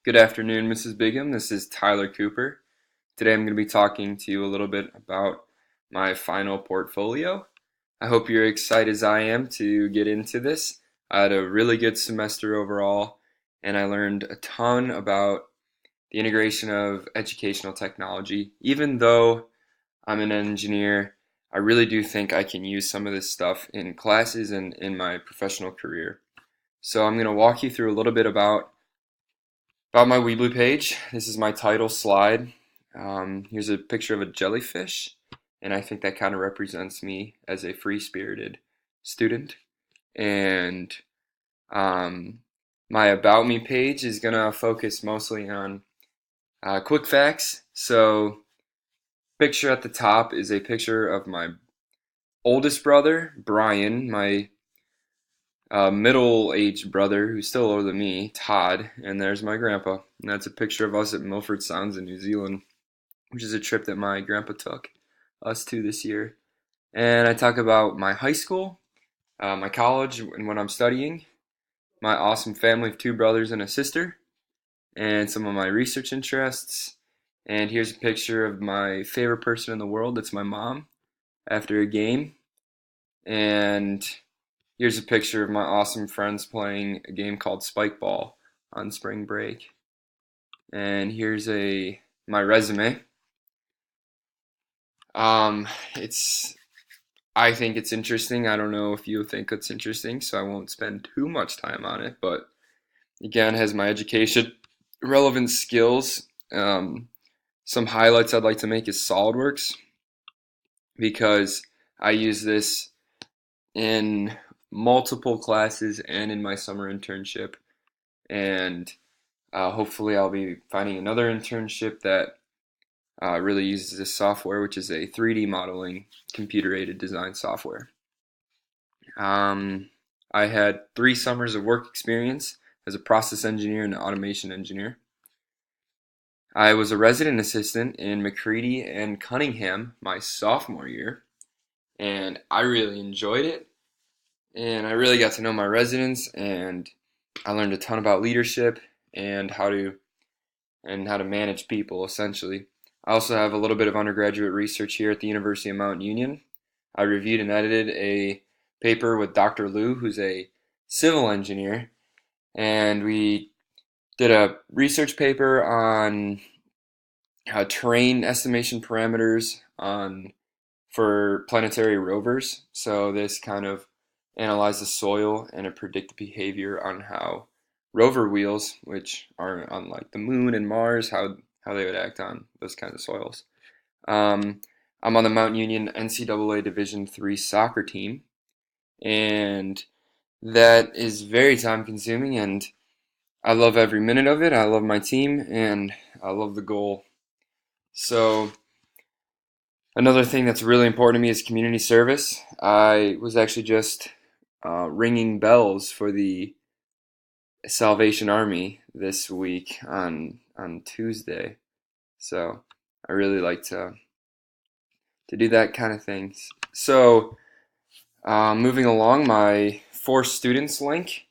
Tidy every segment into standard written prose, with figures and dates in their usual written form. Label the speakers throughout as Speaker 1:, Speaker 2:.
Speaker 1: Good afternoon, Mrs. Bigham. This is Tyler Cooper. Today I'm going to be talking to you a little bit about my final portfolio. I hope you're excited as I am to get into this. I had a really good semester overall, and I learned a ton about the integration of educational technology. Even though I'm an engineer, I really do think I can use some of this stuff in classes and in my professional career. So I'm going to walk you through a little bit about my Weebly page. This is my title slide. Here's a picture of a jellyfish, and I think that kind of represents me as a free-spirited student. And um, my About Me page is going to focus mostly on quick facts. So, picture at the top is a picture of my oldest brother, Brian, my middle-aged brother, who's still older than me, Todd, and there's my grandpa. And that's a picture of us at Milford Sounds in New Zealand, which is a trip that my grandpa took us to this year. And I talk about my high school, my college, and what I'm studying, my awesome family of two brothers and a sister, and some of my research interests. And here's a picture of my favorite person in the world. That's my mom after a game. And here's a picture of my awesome friends playing a game called Spike Ball on spring break. And here's my resume. It's I think it's interesting. I don't know if you think it's interesting, so I won't spend too much time on it. But again, it has my education, relevant skills. Some highlights I'd like to make is SolidWorks because I use this in multiple classes and in my summer internship. And hopefully, I'll be finding another internship that really uses this software, which is a 3D modeling computer-aided design software. Um, I had 3 summers of work experience as a process engineer and automation engineer. I was a resident assistant in McCready and Cunningham my sophomore year, and I really enjoyed it. And I really got to know my residents, and I learned a ton about leadership and how to manage people essentially. I also have a little bit of undergraduate research here at the University of Mount Union. I reviewed and edited a paper with Dr. Liu, who's a civil engineer, and we did a research paper on terrain estimation parameters for planetary rovers. So this kind of analyzed the soil and it predicted behavior on how rover wheels, which are on like the moon and Mars, how they would act on those kinds of soils. I'm on the Mount Union NCAA Division III soccer team, and that is very time consuming, and I love every minute of it. I love my team, and I love the goal. So another thing that's really important to me is community service. I was actually just ringing bells for the Salvation Army this week on Tuesday. So I really like to do that kind of things. So moving along, my for students link,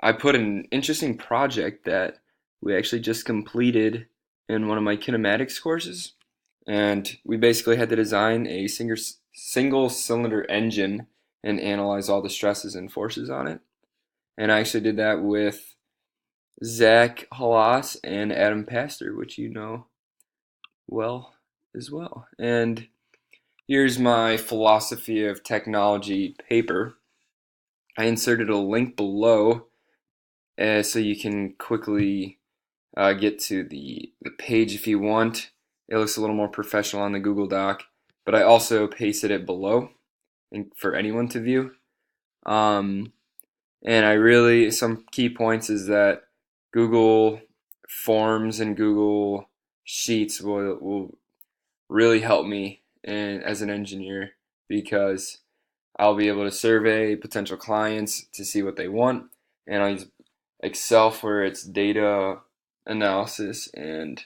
Speaker 1: I put an interesting project that we actually just completed in one of my kinematics courses. And we basically had to design a single cylinder engine and analyze all the stresses and forces on it. And I actually did that with Zach Halas and Adam Pastor, which you know well as well. And here's my philosophy of technology paper. I inserted a link below so you can quickly get to the page if you want. It looks a little more professional on the Google Doc, but I also pasted it below for anyone to view. Um, and some key points is that Google Forms and Google Sheets will really help me as an engineer because I'll be able to survey potential clients to see what they want, and I'll use Excel for its data analysis and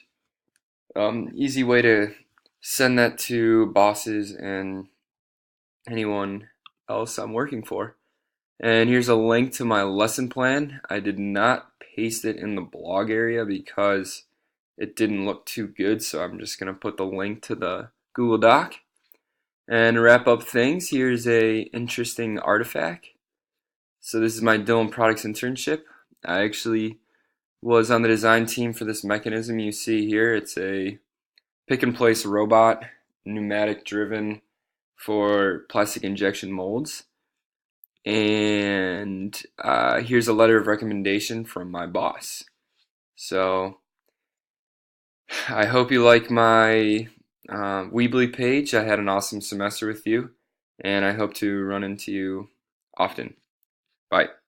Speaker 1: easy way to send that to bosses and anyone else I'm working for. And here's a link to my lesson plan. I did not paste it in the blog area because it didn't look too good, so I'm just going to put the link to the Google Doc. And to wrap up things, here's a interesting artifact. So this is my Dylan Products internship. I actually was on the design team for this mechanism you see here. It's a pick and place robot, pneumatic driven for plastic injection molds. And here's a letter of recommendation from my boss. So I hope you like my Weebly page. I had an awesome semester with you, and I hope to run into you often. Bye.